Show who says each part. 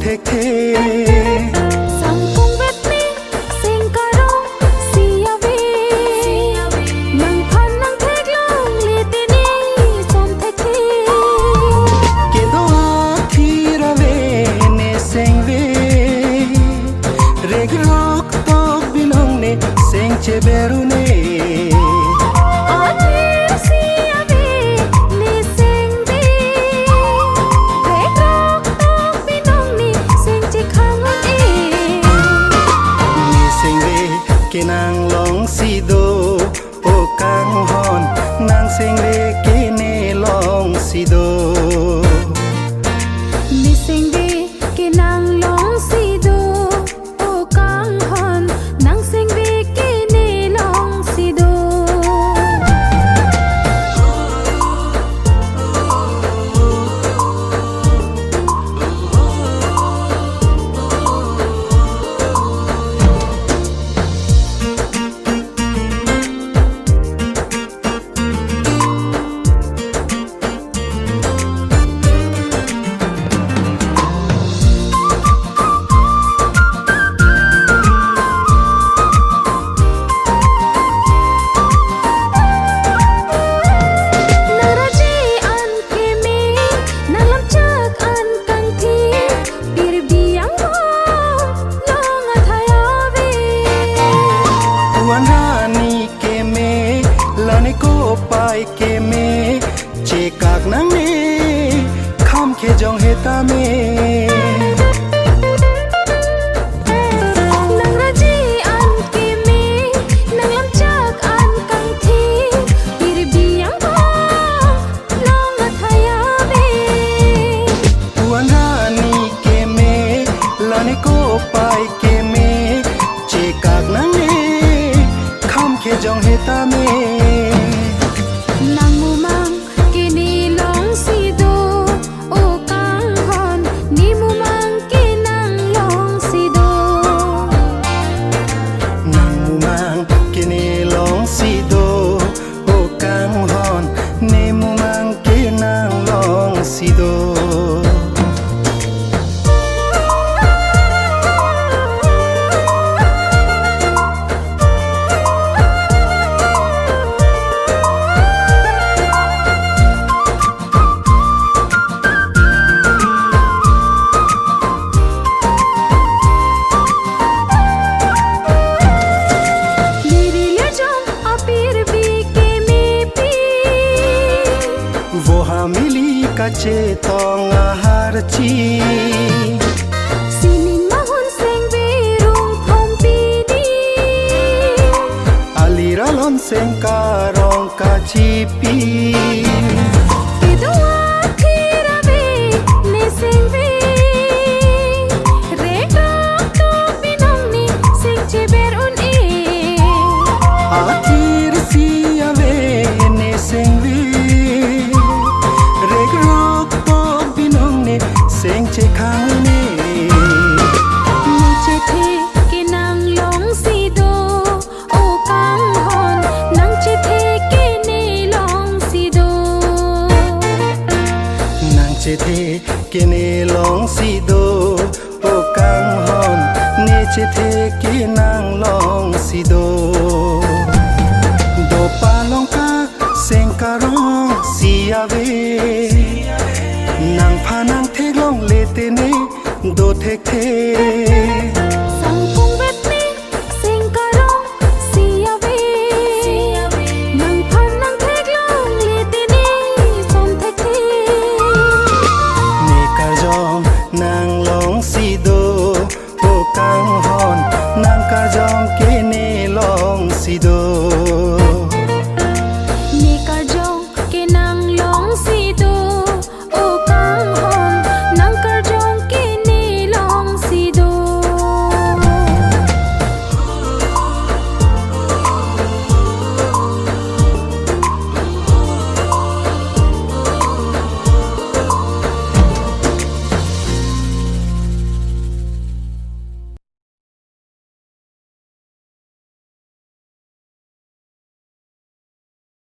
Speaker 1: thek the
Speaker 2: sang cung vết mi sing caro sia ve nang phan nang thek long le te ni som thek the
Speaker 1: ke do thi ra ve ne seng ve reg rok to binong ne seng che beru ne nang long si do o kang hon nang sing le ke ne long si do
Speaker 2: ni sing ve ke nang long si do o kang hon nang sing ve ke ne long si do
Speaker 1: pai ke me che kak nang ne kham ke jong he ta me
Speaker 2: nang ra ji an ke me nang lam chak an kang thi pir biang ba long athaya ve
Speaker 1: wan ra ni ke me lane ko pai ke me che kak nang ne kham ke jong he ta me
Speaker 2: nang mu mang ke ni long si do o kang hon ni mu mang ke nang long si do
Speaker 1: nang mu mang ke ni long si do o kang hon ni mu mang ke nang long si do che tong har chi
Speaker 2: sinin mahun seng ve rung thom pi di
Speaker 1: alira lon seng ka rong ka chi pi
Speaker 2: ke do thira ve ne seng ve re ka to pinong ni seng che ber un e
Speaker 1: athir si ave ne seng ve seng che khang ne
Speaker 2: ni che the ke nang long si do o kang hon nang che the ke ne long si do
Speaker 1: nang che the ke ne long si do o kang hon ne che the ke nang long si do do pa long ka seng ka rong si ave nang pha nang thek long le te ne do thek the